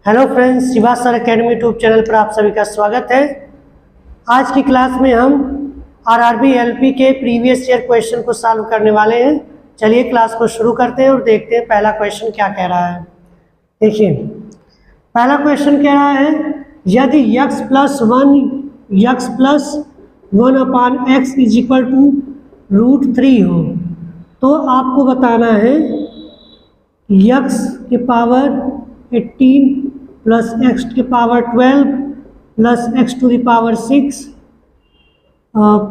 Hello friends, Shiva sir academy YouTube channel पर आप सभी का स्वागत है। आज की क्लास में हम आरआरबी एलपी के प्रीवियस ईयर क्वेश्चन को सॉल्व करने वाले हैं। चलिए क्लास को शुरू करते हैं और देखते हैं पहला क्वेश्चन क्या कह रहा है। देखिए, पहला क्वेश्चन कह रहा है यदि x plus one upon x is equal to √3 हो तो आपको बताना है x के पावर 18 प्लस x के power 12 plus x to the power 6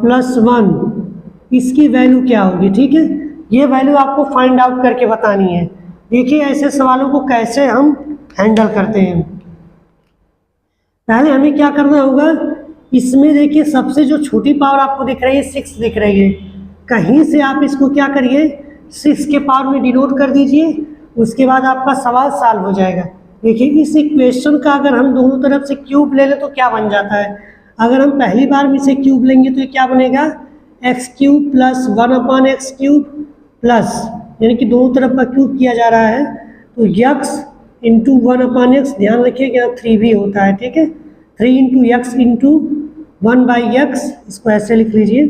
plus 1 इसकी वैल्यू क्या होगी। ठीक है, ये वैल्यू आपको फाइंड आउट करके बतानी है। देखिए, ऐसे सवालों को कैसे हम हैंडल करते हैं। पहले हमें क्या करना होगा, इसमें देखिए सबसे जो छोटी पावर आपको दिख रही है 6 दिख रही है, कहीं से आप इसको क्या करिए 6 के पावर में डिनोट कर दीजिए, उसके बाद आपका सवाल सॉल्व हो जाएगा। देखिए, इस इक्वेशन का अगर हम दोनों तरफ से क्यूब ले लें तो क्या बन जाता है। अगर हम पहली बार में से क्यूब लेंगे तो ये क्या बनेगा, एक्स क्यूब प्लस 1 अपान एक्स क्यूब प्लस, यानी कि दोनों तरफ का क्यूब किया जा रहा है तो यक्स इंटू 1 अपान एक्स, ध्यान रखिए कि यहाँ 3 भी होता है। ठीक है, 3 into x into 1 by x, इसको ऐसे लिख लीजिए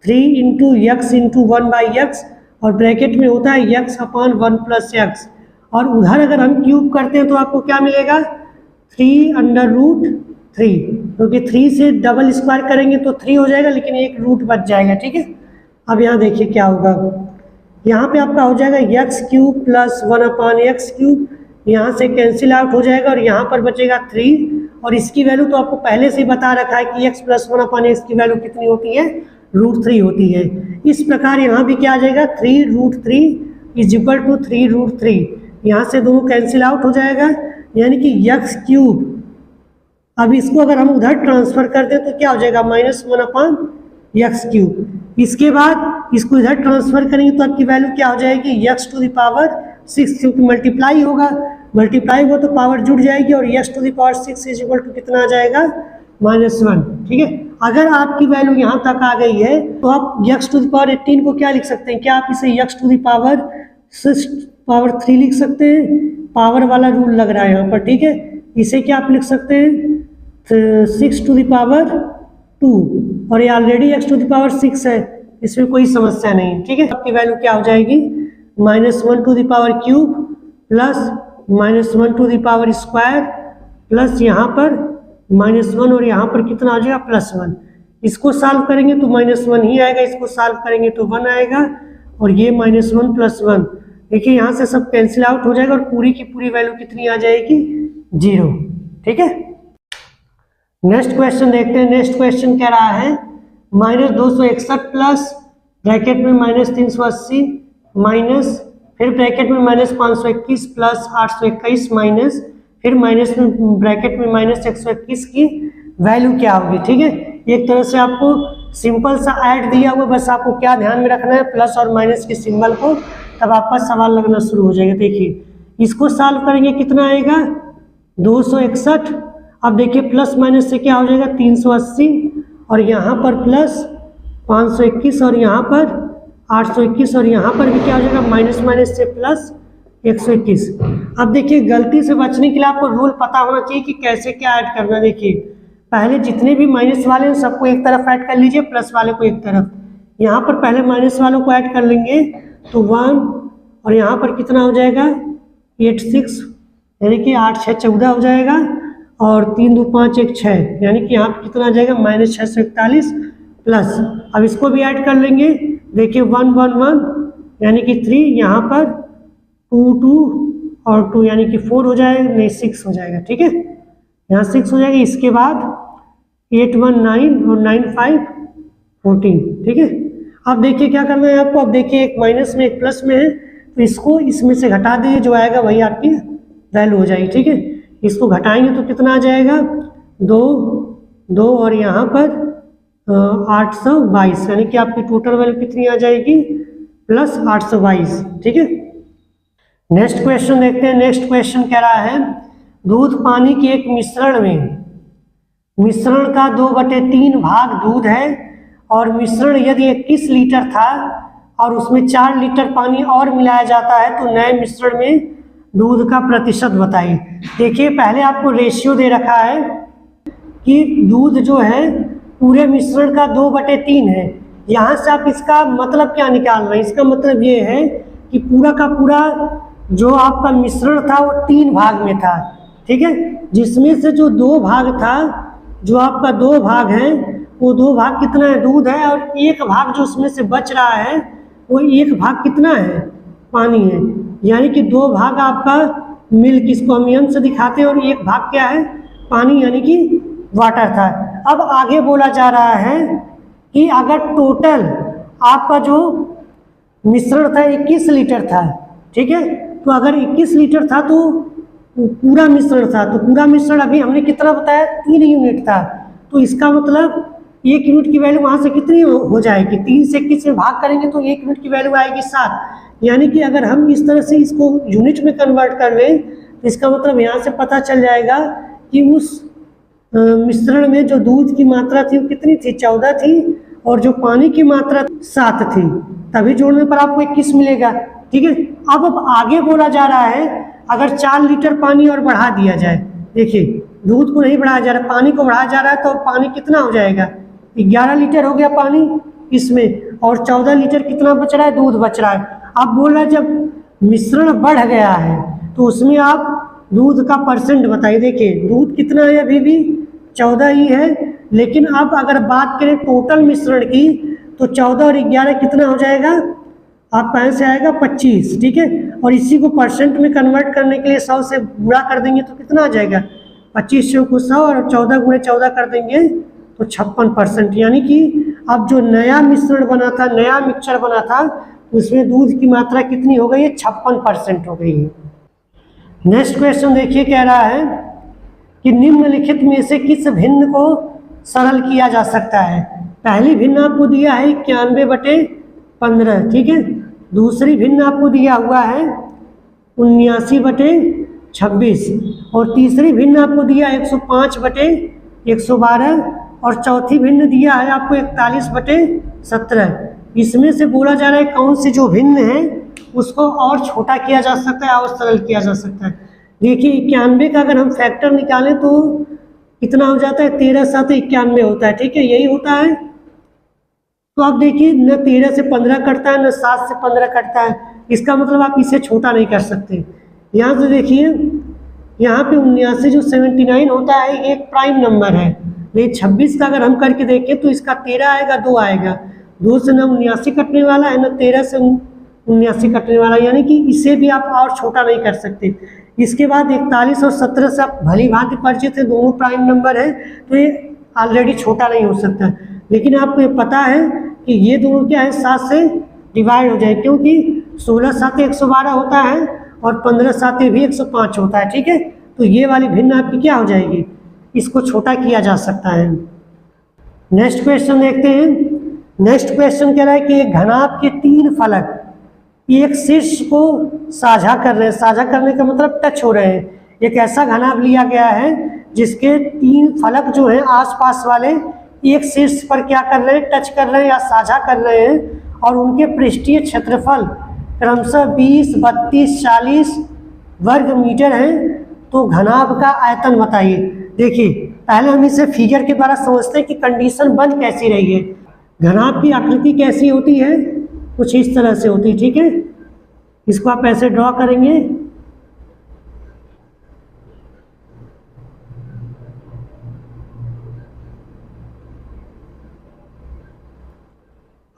3 into x into 1 by x, और ब्रैकेट में होता है यक्स अपान 1 प्लस यक्स, और उधर अगर हम क्यूब करते हैं तो आपको क्या मिलेगा 3 अंडर रूट 3, क्योंकि 3 से डबल स्क्वायर करेंगे तो 3 हो जाएगा, लेकिन एक रूट बच जाएगा। ठीक है, अब यहाँ देखिए क्या होगा, यहाँ पे आपका हो जाएगा यक्स क्यूब प्लस 1 अपान एक्स क्यूब, यहाँ से कैंसिल आउट हो जाएगा और यहाँ पर बचेगा 3, और इसकी वैल्यू तो आपको पहले से ही बता रखा है कि x प्लस 1 अपान एक्स की वैल्यू कितनी होती है, √3 होती है। इस प्रकार यहाँ भी क्या आ जाएगा 3√3 इज इक्वल टू 3√3, यहाँ से दोनों कैंसिल आउट हो जाएगा, यानी कि यक्स क्यूब। अब इसको अगर हम उधर ट्रांसफर कर दें तो क्या हो जाएगा -1 अपान यक्स क्यूब। इसके बाद इसको इधर ट्रांसफर करेंगे तो आपकी वैल्यू क्या हो जाएगी यक्स टू द पावर 6, क्योंकि मल्टीप्लाई होगा, मल्टीप्लाई हुआ तो पावर जुड़ जाएगी, और x to the power 6 is equal to कितना आ जाएगा -1। ठीक है, अगर आपकी वैल्यू यहाँ तक आ गई है तो आप यक्स टू द पावर 18 को क्या लिख सकते हैं, क्या आप इसे x to the power 6 power 3 लिख सकते हैं। पावर वाला रूल लग रहा है यहाँ पर। ठीक है, इसे क्या आप लिख सकते हैं 6 टू द पावर 2, और ये already x to the power 6 है, इसमें कोई समस्या नहीं। ठीक है, आपकी वैल्यू क्या हो जाएगी -1 to the power cube plus -1 to the power square plus यहाँ पर -1, और यहाँ पर कितना आ जाएगा +1। इसको सॉल्व करेंगे तो -1 ही आएगा, इसको सॉल्व करेंगे तो 1 आएगा, और ये -1 प्लस 1, देखिए यहाँ से सब कैंसिल आउट हो जाएगा और पूरी की पूरी वैल्यू कितनी आ जाएगी 0। ठीक है, नेक्स्ट क्वेश्चन देखते हैं। नेक्स्ट क्वेश्चन कह रहा है -261 प्लस ब्रैकेट में -380 माइनस, फिर ब्रैकेट में -521 प्लस 821 माइनस, फिर माइनस में ब्रैकेट में -121 की वैल्यू क्या होगी। ठीक है, एक तरह से आपको सिंपल सा ऐड दिया हुआ, बस आपको क्या ध्यान में रखना है प्लस और माइनस के सिंबल को, तब आपका सवाल लगना शुरू हो जाएगा। देखिए, इसको सॉल्व करेंगे कितना आएगा 261, अब देखिए प्लस माइनस से क्या हो जाएगा 380, और यहाँ पर प्लस 521, और यहाँ पर 821, और यहाँ पर भी क्या हो जाएगा माइनस से प्लस 121। अब देखिए, गलती से बचने के लिए आपको रूल पता होना चाहिए कि कैसे क्या ऐड करना। देखिए, पहले जितने भी माइनस वाले हैं सबको एक तरफ ऐड कर लीजिए, प्लस वाले को एक तरफ। यहाँ पर पहले माइनस वालों को ऐड कर लेंगे तो 1, और यहाँ पर कितना हो जाएगा 86, यानी कि 8 6 14 हो जाएगा, और 3 2 5 1 6, यानी कि यहाँ पर कितना आ जाएगा -641 प्लस। अब इसको भी ऐड कर लेंगे, देखिए 1 1 1 यानी कि 3, यहाँ पर 2 2 और 2 यानी कि 4 हो जाएगा, नहीं 6 हो जाएगा। ठीक है, यहाँ 6 हो जाएगा, इसके बाद 8 1 9 और 9 5 14। ठीक है, अब देखिए क्या करना है आपको, अब देखिए एक माइनस में एक प्लस में है तो इसको इसमें से घटा दीजिए, जो आएगा वही आपकी वैल्यू हो जाएगी। ठीक है, इसको घटाएंगे तो कितना आ जाएगा 2 2, और यहाँ पर 822, यानी कि आपकी टोटल वैल्यू कितनी आ जाएगी प्लस 822। ठीक है, नेक्स्ट क्वेश्चन देखते हैं। नेक्स्ट क्वेश्चन कह रहा है दूध पानी के एक मिश्रण में, मिश्रण का 2/3 भाग दूध है, और मिश्रण यदि 21 लीटर था और उसमें 4 लीटर पानी और मिलाया जाता है तो नए मिश्रण में दूध का प्रतिशत बताइए। देखिए पहले आपको रेशियो दे रखा है कि दूध जो है पूरे मिश्रण का 2/3 है। यहाँ से आप इसका मतलब क्या निकाल रहे हैं? इसका मतलब ये है कि पूरा का पूरा जो आपका मिश्रण था वो 3 भाग में था, ठीक है, जिसमें से जो 2 भाग था, जो आपका 2 भाग है, वो 2 भाग कितना है? दूध है, और 1 भाग जो उसमें से बच रहा है वो 1 भाग कितना है? पानी है। यानी कि 2 भाग आपका मिल्क, इसको हम एम से दिखाते हैं, और 1 भाग क्या है? पानी, यानी कि वाटर था। अब आगे बोला जा रहा है कि अगर टोटल आपका जो मिश्रण था 21 लीटर था, ठीक है, तो अगर 21 लीटर था तो पूरा मिश्रण था, तो पूरा मिश्रण अभी हमने कितना बताया? 3 यूनिट था। तो इसका मतलब 1 यूनिट की वैल्यू वहाँ से कितनी हो जाएगी? 3 से 21 में भाग करेंगे तो 1 यूनिट की वैल्यू आएगी 7। यानी कि अगर हम इस तरह से इसको यूनिट में कन्वर्ट कर लें तो इसका मतलब यहाँ से पता चल जाएगा कि उस मिश्रण में जो दूध की मात्रा थी वो कितनी थी? 14 थी, और जो पानी की मात्रा 7 थी। तभी जोड़ने पर आपको 21 मिलेगा, ठीक है। अब आगे बोला जा रहा है अगर 4 लीटर पानी और बढ़ा दिया जाए, देखिए दूध को नहीं बढ़ाया जा रहा, पानी को बढ़ाया जा रहा है, तो पानी कितना हो जाएगा? 11 लीटर हो गया पानी इसमें, और 14 लीटर कितना बच रहा है? दूध बच रहा है। अब बोल रहा है जब मिश्रण बढ़ गया है तो उसमें आप दूध का परसेंट बताइए। देखिए दूध कितना है? अभी भी 14 ही है, लेकिन अब अगर बात करें टोटल मिश्रण की तो 14 और 11 कितना हो जाएगा? आपका आंसर आएगा 25, ठीक है। और इसी को परसेंट में कन्वर्ट करने के लिए 100 से गुणा कर देंगे तो कितना आ जाएगा? 25 से 100, और 14 गुणे 14 कर देंगे तो 56%। यानी कि अब जो नया मिश्रण बना था, नया मिक्सचर बना था, उसमें दूध की मात्रा कितनी हो गई है? 56% हो गई है। नेक्स्ट क्वेश्चन देखिए, कह रहा है कि निम्नलिखित में से किस भिन्न को सरल किया जा सकता है? पहली भिन्न आपको दिया है 91/15, ठीक है। दूसरी भिन्न आपको दिया हुआ है 79/26, और तीसरी भिन्न आपको दिया 105/112, और चौथी भिन्न दिया है आपको 41/17। इसमें से बोला जा रहा है कौन सी जो भिन्न है उसको और छोटा किया जा सकता है और सरल किया जा सकता है। देखिए 91 का अगर हम फैक्टर निकालें तो कितना हो जाता है? 13 7 91 होता है, ठीक है, यही होता है। तो आप देखिए न 13 से 15 कटता है, न 7 से 15 कटता है, इसका मतलब आप इसे छोटा नहीं कर सकते। यहाँ से देखिए, यहाँ पे 79 जो 79 होता है एक प्राइम नंबर है, लेकिन 26 का अगर हम करके देखें तो इसका 13 आएगा, 2 आएगा, 2 से न 79 कटने वाला है, न 13 से 79 कटने वाला, यानी कि इसे भी आप और छोटा नहीं कर सकते। इसके बाद 41 और 17 से आप भली भांति परिचित है, दोनों प्राइम नंबर है, तो ये ऑलरेडी छोटा नहीं हो सकता। लेकिन आपको ये पता है कि ये दोनों क्या है? 7 से डिवाइड हो जाए, क्योंकि 16 7 112 होता है और 15 7 भी 105 होता है, ठीक है। तो ये वाली भिन्न आपकी क्या हो जाएगी? इसको छोटा किया जा सकता है। नेक्स्ट क्वेश्चन देखते हैं। नेक्स्ट क्वेश्चन कह रहा है कि एक घनाभ के 3 फलक एक शीर्ष को साझा कर रहे हैं। साझा करने का मतलब टच हो रहे हैं। एक ऐसा घनाभ लिया गया है जिसके 3 फलक जो हैं आसपास वाले एक शीर्ष पर क्या कर रहे हैं? टच कर रहे हैं या साझा कर रहे हैं, और उनके पृष्ठीय क्षेत्रफल क्रमशः 20 32 40 वर्ग मीटर हैं। तो घनाभ का आयतन बताइए। देखिए पहले हम इसे फिगर के द्वारा समझते हैं कि कंडीशन बन कैसी रही है। घनाभ की आकृति कैसी होती है? कुछ इस तरह से होती है, ठीक है। इसको आप ऐसे ड्रॉ करेंगे,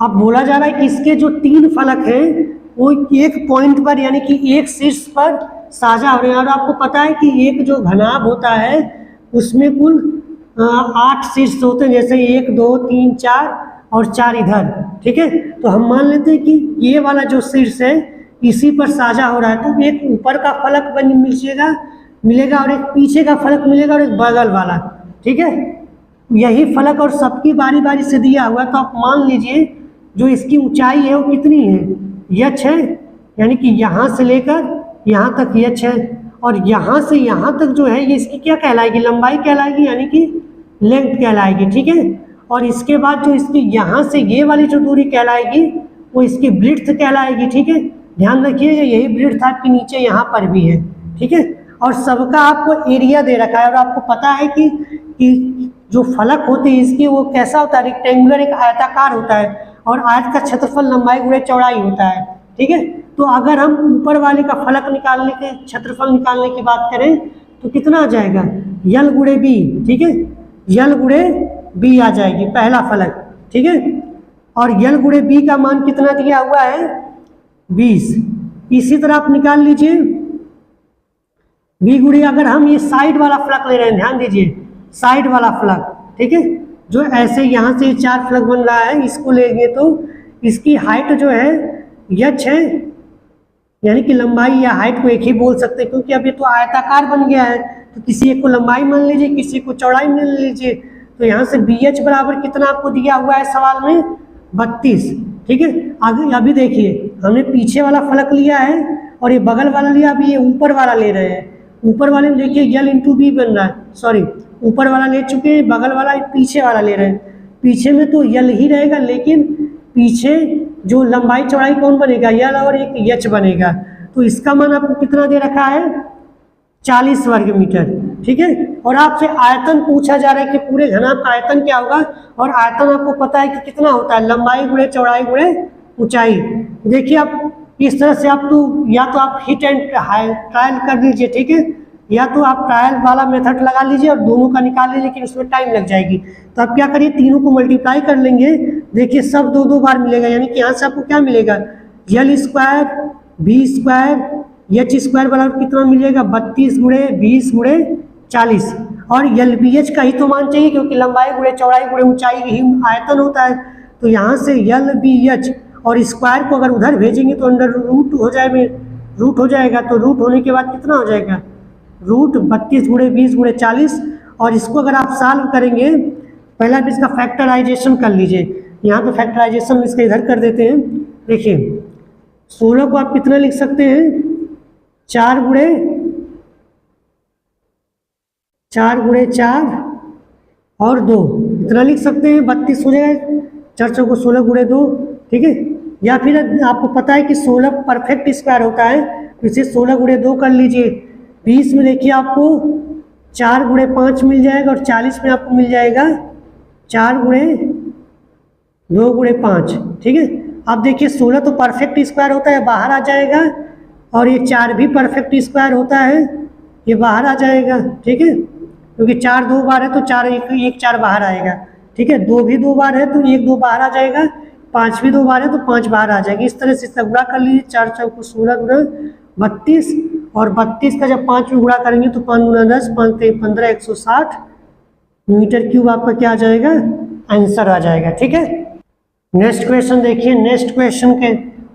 अब बोला जा रहा है कि इसके जो 3 फलक हैं वो एक पॉइंट पर, यानी कि एक शीर्ष पर साझा हो रहे हैं। और आपको पता है कि एक जो घनाभ होता है उसमें कुल 8 शीर्ष होते हैं, जैसे 1 2 3 4 और 4 इधर, ठीक है। तो हम मान लेते हैं कि ये वाला जो शीर्ष है इसी पर साझा हो रहा है, तो एक ऊपर का फलक मिलेगा और एक पीछे का फलक मिलेगा और एक बगल वाला, ठीक है। यही फलक और सबकी बारी बारी से दिया हुआ, तो आप मान लीजिए जो इसकी ऊंचाई है वो कितनी है? यच है, यानी कि यहाँ से लेकर यहाँ तक यच है, और यहाँ से यहाँ तक जो है ये इसकी क्या कहलाएगी? लंबाई कहलाएगी, यानी कि लेंथ कहलाएगी, ठीक है। और इसके बाद जो इसकी यहाँ से ये वाली जो दूरी कहलाएगी वो इसकी ब्रिड्थ कहलाएगी, ठीक है। ध्यान रखिएगा यही ब्रिड्थ आपके नीचे यहाँ पर भी है, ठीक है। और सबका आपको एरिया दे रखा है और आपको पता है कि जो फलक होते हैं इसकी वो कैसा होता है, रेक्टेंगुलर, एक आयताकार होता है और आयत का क्षेत्रफल लंबाई गुणे चौड़ाई होता है, ठीक है। तो अगर हम ऊपर वाले का फलक निकालने के क्षेत्रफल निकालने की बात करें तो कितना आ जाएगा, यल गुणे बी, ठीक है, यल गुणे बी आ जाएगी पहला फलक, ठीक है। और यल गुणे बी का मान कितना दिया हुआ है, 20। इसी तरह आप निकाल लीजिए बी गुणे, अगर हम ये साइड वाला फलक ले रहे हैं, ध्यान दीजिए साइड वाला फलक, ठीक है, जो ऐसे यहाँ से 4 फलक बन रहा है, इसको लेंगे तो इसकी हाइट जो है यच है, यानी कि लंबाई या हाइट को एक ही बोल सकते हैं क्योंकि अब ये तो आयताकार बन गया है, तो किसी एक को लंबाई मान लीजिए, किसी को चौड़ाई मान लीजिए। तो यहाँ से बी एच बराबर कितना आपको दिया हुआ है सवाल में, 32, ठीक है। आगे अभी देखिए हमने पीछे वाला फलक लिया है और ये बगल वाला लिया, अभी ये ऊपर वाला ले रहे हैं। ऊपर वाले में देखिए यल इंटू बी बन रहा है, सॉरी ऊपर वाला ले चुके हैं, बगल वाला पीछे वाला ले रहे हैं। पीछे में तो यल ही रहेगा, लेकिन पीछे जो लंबाई चौड़ाई कौन बनेगा, यल और एक यच बनेगा। तो इसका मान आपको कितना दे रखा है, 40 वर्ग मीटर, ठीक है। और आपसे आयतन पूछा जा रहा है कि पूरे घनाभ का आयतन क्या होगा, और आयतन आपको पता है कि कितना होता है, लंबाई गुणे चौड़ाई गुणे ऊंचाई। देखिए आप इस तरह से आप तो या तो आप हिट एंड ट्रायल कर लीजिए, ठीक है, या तो आप ट्रायल वाला मेथड लगा लीजिए और दोनों का निकाल लीजिए, लेकिन उसमें टाइम लग जाएगी। तो आप क्या करिए, तीनों को मल्टीप्लाई कर लेंगे, देखिए सब 2-2 बार मिलेगा, यानी कि यहाँ से आपको क्या मिलेगा, L square B square H square बराबर कितना मिलेगा, 32 गुणे 20 गुणे 40। और यल बी एच का ही तो मान चाहिए क्योंकि लंबाई गुणे चौड़ाई गुणे ऊंचाई ही आयतन होता है। तो यहाँ से यल बी एच और स्क्वायर को अगर उधर भेजेंगे तो अंडर रूट हो जाएगा, तो रूट होने के बाद कितना हो जाएगा, रूट 32 गुणे 20 गुणे 40। और इसको अगर आप सॉल्व करेंगे, पहला भी इसका फैक्टराइजेशन कर लीजिए, यहाँ पे फैक्टराइजेशन इसका इधर कर देते हैं। देखिए 16 को आप कितना लिख सकते हैं, 4 गुणे 4 और 2 इतना लिख सकते हैं, 32 हो जाएगा, 4 चौको 16 गुणे 2, ठीक है। या फिर आपको पता है कि 16 परफेक्ट स्क्वायर होता है, तो इसे 16 गुणे 2 कर लीजिए। 20 में देखिए आपको 4 गुणे 5 मिल जाएगा और 40 में आपको मिल जाएगा 4 गुणे 2 गुणे 5, ठीक है। अब देखिए 16 तो परफेक्ट स्क्वायर होता है, बाहर आ जाएगा, और ये 4 भी परफेक्ट स्क्वायर होता है, ये बाहर आ जाएगा, ठीक है, क्योंकि 4 2 बार है तो 4 एक 4 बाहर आएगा, ठीक है। 2 भी 2 बार है तो 1 2 बाहर आ जाएगा, 5 भी 2 बार है तो 5 बाहर आ जाएगी। इस तरह से इसका गुणा कर लीजिए, 4 चौको 16 गुणा 32, और 32 का जब 5 में गुणा करेंगे तो 5 गुणा 10 5 3 15 160 मीटर क्यूब आपका क्या आ जाएगा, आंसर आ जाएगा, ठीक है। नेक्स्ट क्वेश्चन देखिए, नेक्स्ट क्वेश्चन के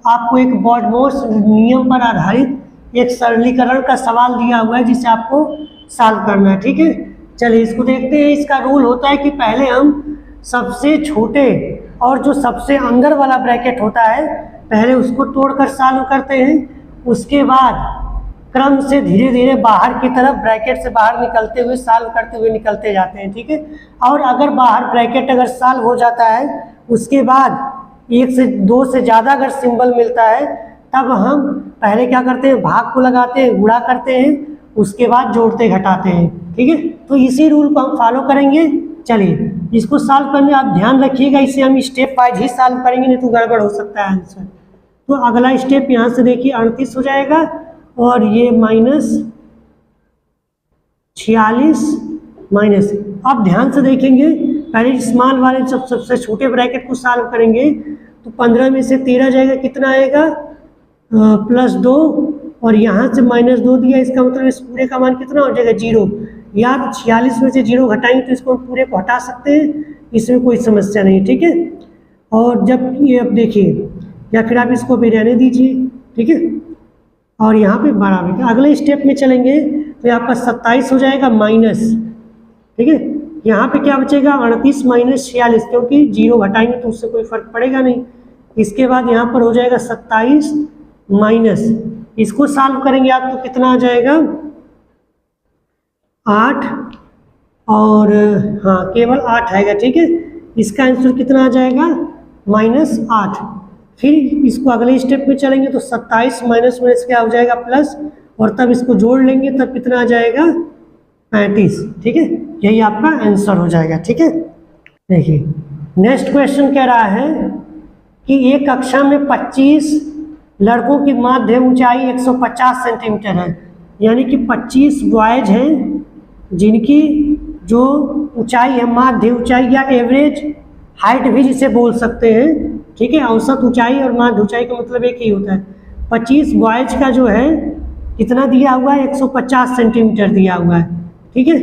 आपको एक बॉडमोस नियम पर आधारित एक सरलीकरण का सवाल दिया हुआ है जिसे आपको सॉल्व करना है, ठीक है। चलिए इसको देखते हैं। इसका रूल होता है कि पहले हम सबसे छोटे और जो सबसे अंदर वाला ब्रैकेट होता है पहले उसको तोड़कर सॉल्व करते हैं, उसके बाद क्रम से धीरे धीरे बाहर की तरफ ब्रैकेट से बाहर निकलते हुए सॉल्व करते हुए निकलते जाते हैं, ठीक है। और अगर बाहर ब्रैकेट अगर सॉल्व हो जाता है उसके बाद 1 से 2 से ज़्यादा अगर सिंबल मिलता है तब हम पहले क्या करते हैं, भाग को लगाते हैं, गुणा करते हैं, उसके बाद जोड़ते घटाते हैं, ठीक है। तो इसी रूल को हम फॉलो करेंगे। चलिए इसको सॉल्व करने आप ध्यान रखिएगा, इसे हम स्टेप वाइज ही सॉल्व करेंगे, नहीं तो गड़बड़ हो सकता है आंसर। तो अगला स्टेप यहाँ से देखिए 38 हो जाएगा और ये -46 माइनस। अब ध्यान से देखेंगे, पहले स्मॉल वाले सबसे छोटे ब्रैकेट को सॉल्व करेंगे तो 15 में से 13 जाएगा, कितना आएगा +2, और यहाँ से -2 दिया, इसका मतलब इस पूरे का मान कितना हो जाएगा 0। या 46 में से 0 घटाएंगे तो इसको पूरे को हटा सकते हैं, इसमें कोई समस्या नहीं, ठीक है। और जब ये अब देखिए, या फिर आप इसको भी रहने दीजिए, ठीक है। और यहाँ पे बराबर अगले स्टेप में चलेंगे तो यहाँ पर 27 हो जाएगा माइनस, ठीक है। यहाँ पे क्या बचेगा 38 माइनस 46, क्योंकि 0 घटाएंगे तो उससे कोई फर्क पड़ेगा नहीं। इसके बाद यहाँ पर हो जाएगा 27 माइनस, इसको सॉल्व करेंगे आप तो कितना आ जाएगा 8, और हाँ केवल 8 आएगा, ठीक है। इसका आंसर कितना आ जाएगा -8। फिर इसको अगले स्टेप में चलेंगे तो 27 माइनस क्या हो जाएगा प्लस, और तब इसको जोड़ लेंगे तब कितना आ जाएगा 35। ठीक है, यही आपका आंसर हो जाएगा। ठीक है, देखिए नेक्स्ट क्वेश्चन कह रहा है कि एक कक्षा में 25 लड़कों की माध्य ऊंचाई 150 सेंटीमीटर है, यानी कि 25 बॉयज हैं जिनकी जो ऊंचाई है, माध्य ऊंचाई या एवरेज हाइट भी जिसे बोल सकते हैं। ठीक है, औसत ऊंचाई और माध्य ऊंचाई का मतलब एक ही होता है। 25 बॉयज का जो है कितना दिया हुआ है, 150 सेंटीमीटर दिया हुआ है। ठीक है,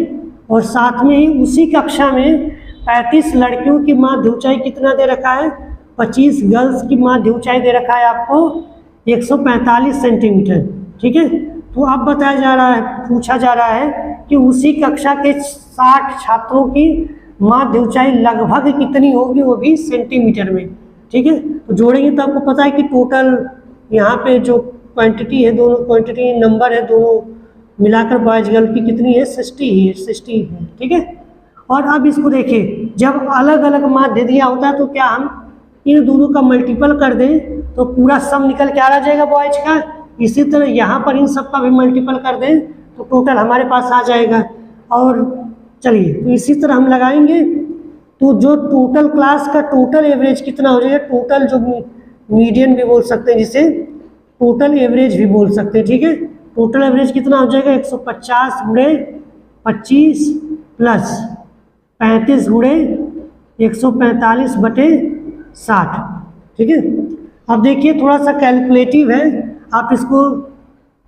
और साथ में ही उसी कक्षा में 35 लड़कियों की माध्य ऊंचाई कितना दे रखा है, 25 गर्ल्स की माध्य ऊंचाई दे रखा है आपको 145 सेंटीमीटर। ठीक है, तो अब बताया जा रहा है, पूछा जा रहा है कि उसी कक्षा के 60 छात्रों की माध्य ऊंचाई लगभग कितनी होगी, वो भी सेंटीमीटर में। ठीक है, तो जोड़ेंगे तो आपको पता है कि टोटल यहाँ पे जो क्वांटिटी है, दोनों क्वांटिटी नंबर है दोनों मिलाकर बॉयज गर्ल की कितनी है, 60 है। ठीक है, और अब इसको देखिए, जब अलग अलग माध्य दिया होता है तो क्या हम इन दोनों का मल्टीपल कर दें तो पूरा सम निकल के आ जाएगा बॉयज का। इसी तरह यहाँ पर इन सब का भी मल्टीपल कर दें तो टोटल हमारे पास आ जाएगा। और चलिए, तो इसी तरह हम लगाएंगे तो जो टोटल क्लास का टोटल एवरेज कितना हो जाएगा, टोटल जो मीडियन भी बोल सकते हैं, जिसे टोटल एवरेज भी बोल सकते हैं। ठीक है, टोटल एवरेज कितना हो जाएगा, 150 गुणे 25 प्लस 35 गुणे 145 बटे 60। ठीक है, अब देखिए थोड़ा सा कैलकुलेटिव है, आप इसको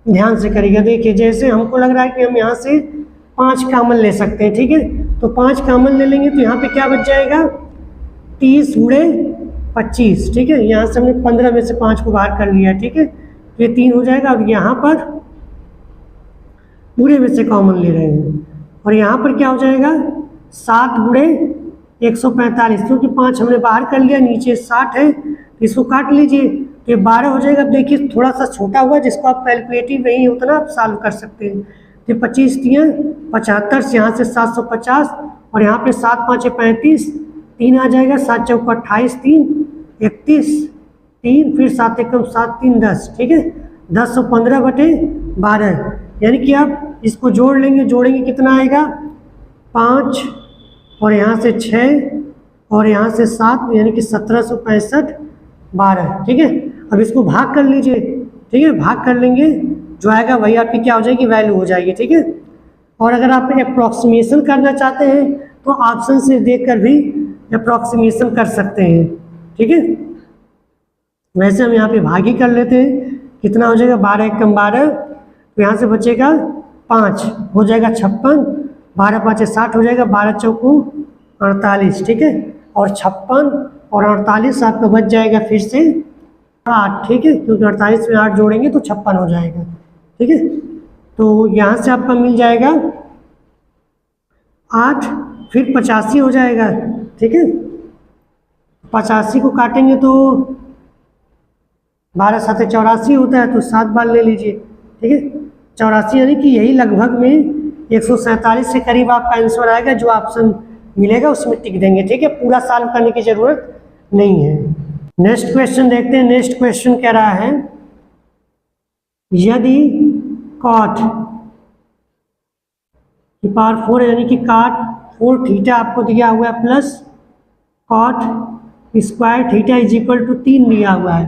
ध्यान से करिएगा। देखिए जैसे हमको लग रहा है कि हम यहाँ से 5 कामन ले सकते हैं। ठीक है, तो 5 कामन ले लेंगे तो यहाँ पे क्या बच जाएगा, 30 गुणे 25। ठीक है, यहाँ से हमने 15 में से 5 को बाहर कर लिया। ठीक है, तो ये 3 हो जाएगा, और यहाँ पर पूरे में से कॉमन ले रहे हैं, और यहाँ पर क्या हो जाएगा 7 गुणे 145, क्योंकि 5 हमने बाहर कर लिया, नीचे 60 है, तो इसको काट लीजिए तो ये 12 हो जाएगा। अब देखिए थोड़ा सा छोटा हुआ, जिसको आप कैलकुलेटिव नहीं होता ना, आप सॉल्व कर सकते हैं। तो 25 3 75, यहाँ से 750, और यहाँ पे 7 5 35, 3 आ जाएगा, 7 चौक 28, 3 31, 3 फिर 7 एकम 7 3 10। ठीक है, 1015 बटे 12, यानी कि आप इसको जोड़ लेंगे, जोड़ेंगे कितना आएगा 5, और यहाँ से 6, और यहाँ से 7, यानी कि 1765 12। ठीक है, अब इसको भाग कर लीजिए। ठीक है, भाग कर लेंगे, जो आएगा वही आपकी क्या हो जाएगी, वैल्यू हो जाएगी। ठीक है, और अगर आप अप्रॉक्सीमेशन करना चाहते हैं तो ऑप्शन से देखकर भी अप्रॉक्सीमेशन कर सकते हैं। ठीक है, वैसे हम यहाँ पे भाग ही कर लेते हैं, कितना हो जाएगा 12 एकम 12, तो यहाँ से बचेगा 5, हो जाएगा 56, 12 5 60 हो जाएगा, 12 चौकू 48। ठीक है, और 56 और 48 आपका बच जाएगा फिर से 8। ठीक है, क्योंकि 48 में 8 जोड़ेंगे तो 56 हो जाएगा। ठीक है, तो यहाँ से आपका मिल जाएगा 8, फिर 85 हो जाएगा। ठीक है, 85 को काटेंगे तो 12 7 84 होता है, तो 7 बार ले लीजिए। ठीक है, 84, यानी कि यही लगभग में 147 के करीब आपका आंसर आएगा। जो ऑप्शन मिलेगा उसमें टिक देंगे। ठीक है, पूरा सॉल्व करने की जरूरत नहीं है। नेक्स्ट क्वेश्चन देखते हैं। नेक्स्ट क्वेश्चन कह रहा है, यदि कॉट की पावर 4 यानी कि कॉट 4 थीटा आपको दिया हुआ है, plus cot square theta is equal to 3 दिया हुआ है,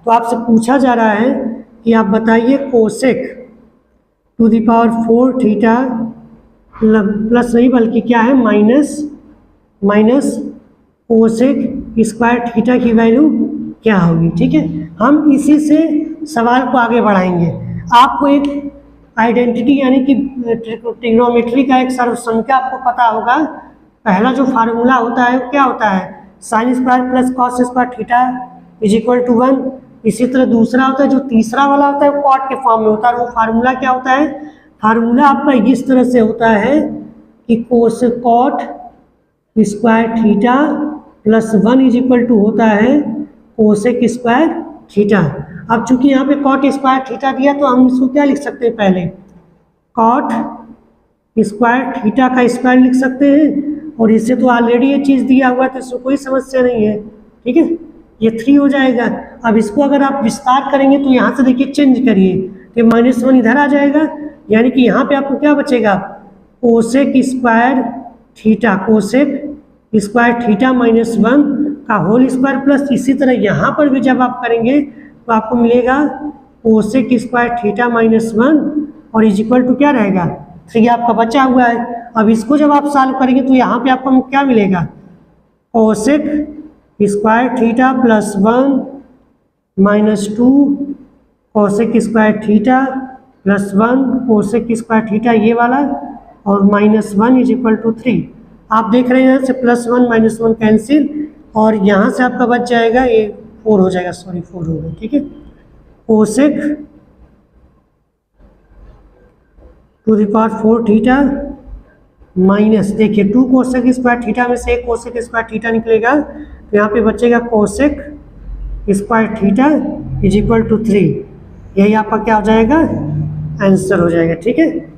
तो आपसे पूछा जा रहा है कि आप बताइए cosec to the power 4 theta plus नहीं बल्कि क्या है माइनस कोसेक स्क्वायर थीटा की वैल्यू क्या होगी। ठीक है, हम इसी से सवाल को आगे बढ़ाएंगे। आपको एक आइडेंटिटी यानी कि ट्रिग्नोमेट्री का एक सर्वसंख्या आपको पता होगा। पहला जो फार्मूला होता है वो क्या होता है, sin square plus cos square theta is equal to 1। इसी तरह दूसरा होता है, जो तीसरा वाला होता है वो कॉट के फॉर्म में होता है। वो फार्मूला क्या होता है, फार्मूला आपका इस तरह से होता है कि cos cot square theta plus 1 is equal to होता है कोसेक स्क्वायर थीटा। अब चूंकि यहाँ पे कॉट स्क्वायर थीटा दिया तो हम इसको क्या लिख सकते हैं, पहले कॉट स्क्वायर थीटा का स्क्वायर लिख सकते हैं, और इससे तो ऑलरेडी ये चीज़ दिया हुआ है तो इसमें कोई समस्या नहीं है। ठीक है, ये 3 हो जाएगा। अब इसको अगर आप विस्तार करेंगे तो यहाँ से देखिए चेंज करिए, तो -1 इधर आ जाएगा, यानी कि यहाँ पे आपको क्या बचेगा, cosec square theta, cosec square theta -1 का होल स्क्वायर प्लस इसी तरह यहाँ पर भी जब आप करेंगे तो आपको मिलेगा कोसेक स्क्वायर थीटा -1 और इज इक्वल टू क्या रहेगा, 3 आपका बचा हुआ है। अब इसको जब आप सॉल्व करेंगे तो यहाँ पे आपको क्या मिलेगा, cosec square theta +1 -2 cosec square theta +1 cosec square theta ये वाला और -1 इज इक्वल टू 3। आप देख रहे हैं यहाँ से +1 -1 कैंसिल और यहाँ से आपका बच जाएगा ये 4 हो जाएगा, सॉरी 4 होगा, ठीक है। Cosec to the power 4 theta minus, देखिए 2 कोसेक स्क्वायर थीटा में से 1 कोसेक स्क्वायर थीटा निकलेगा, तो यहाँ पे बचेगा cosec square theta is equal to 3। यही आपका क्या हो जाएगा, आंसर हो जाएगा, ठीक है।